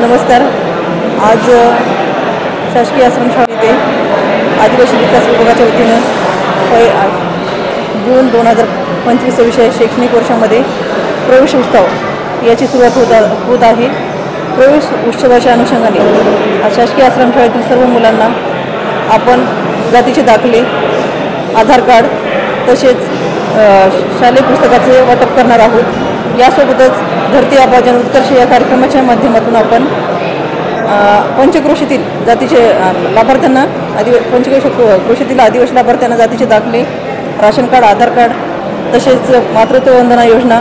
नमस्कार। आज शासकीय आश्रमशाळा येथे आदिवासी विकास विभागाच्या वतीनं जून 2025 शैक्षणिक वर्षामध्ये प्रवेश उत्सव याची सुरुवात होत आहे। प्रवेश उत्सवाच्या अनुषंगाने शासकीय आश्रमशाळेतील सर्व मुलांना आपण जातीचे दाखले, आधार कार्ड तसेच शालेय पुस्तकाचे वाटप करणार आहोत। यासोबतच धरती आबा जन उत्कर्ष या कार्यक्रमाच्या माध्यमातून आपण पंचक्रोशीतील जातीचे लाभार्थ्यांना पंचक्रोशीतील आदिवासी लाभार्थ्यांना जातीचे दाखले, राशन कार्ड, आधार कार्ड तसेच मातृत्व वंदना योजना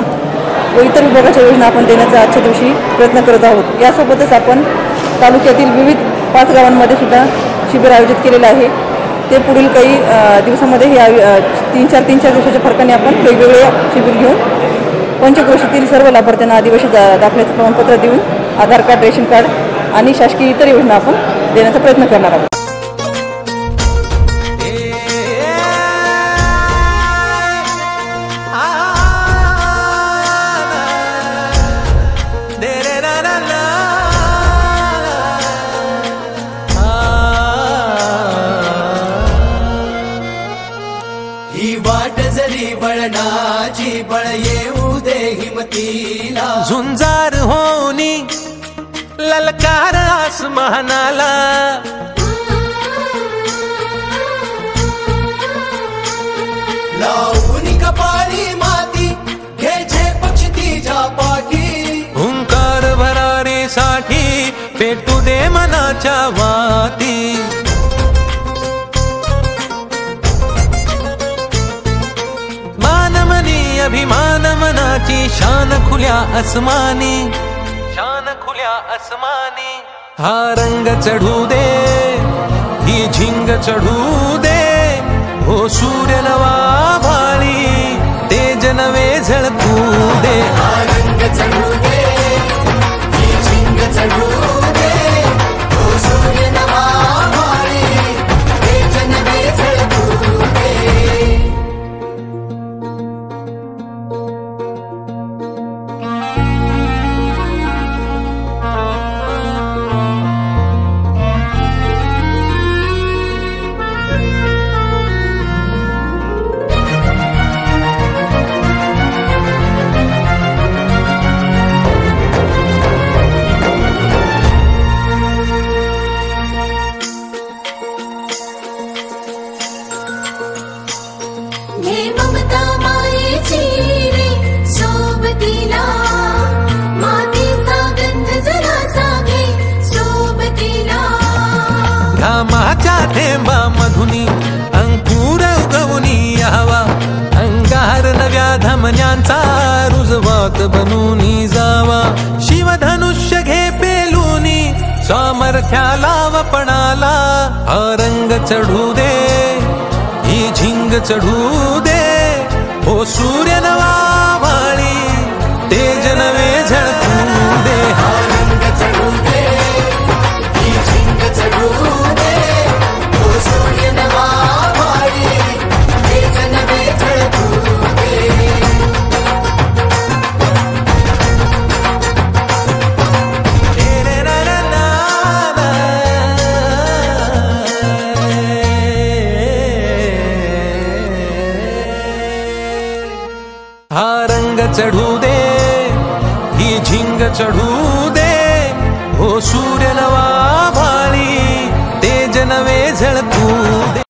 व इतर विभागाच्या योजना आपण देण्याचा आजच्या दिवशी प्रयत्न करत आहोत। यासोबतच आपण तालुक्यातील विविध 5 गावांमध्ये सुद्धा शिबिर आयोजित केलेले आहे। ते पुढील काही दिवसांमध्ये हे 3-4 दिवसाच्या फरकाने आपण वेगवेगळे शिबिर घेऊन पंचक्रोशीतील सर्व लाभार्थ्यांना आदिवासी दाखल्याचे प्रमाणपत्र देऊन आधार कार्ड, रेशन कार्ड आणि शासकीय इतर योजना आपण देण्याचा प्रयत्न करणार आहोत। ही वाट जरी बळणाची बळ येऊ दे हिमतीला, झुंजार होनी ललकार आसमानाला, लावून कपाळी माती घ्यायचे पक्षी तिच्या पाठी, हुंकार भरारीसाठी पेटू दे मनाच्या वाती, मानमनी अभिमान मनाची शान खुल्या आसमानी, शान खुल्या आसमानी, हा रंग चढू दे, ही झिंग चढू दे, हो सूर्य नवा भाळी तेज नवे झळकू दे, हा रंग चढू दे, ही झिंग चढू दे, हो सूर्य नवा भाळी तेज नवे झळकू दे। घामाच्या थेंबा मधुनी अंकुर उगवूनी यावा, अंगार नव्या धमन्यांचा रुजवात बनूनी जावा, शिवधनुष्य घे पेलूनी सामर्थ्याला वपणाला, हा रंग चढू दे, ही झिंग चढू दे, हो सूर्य नवा भाळी तेज नवे झळकू दे, हा रंग चढू दे, ही झिंग चढू दे, हो सूर्य नवा भाळी तेज नवे झळकू दे। हा रंग चढू दे, ही झिंग चढू दे, हो सूर्य नवा भाळी तेज नवे झळकू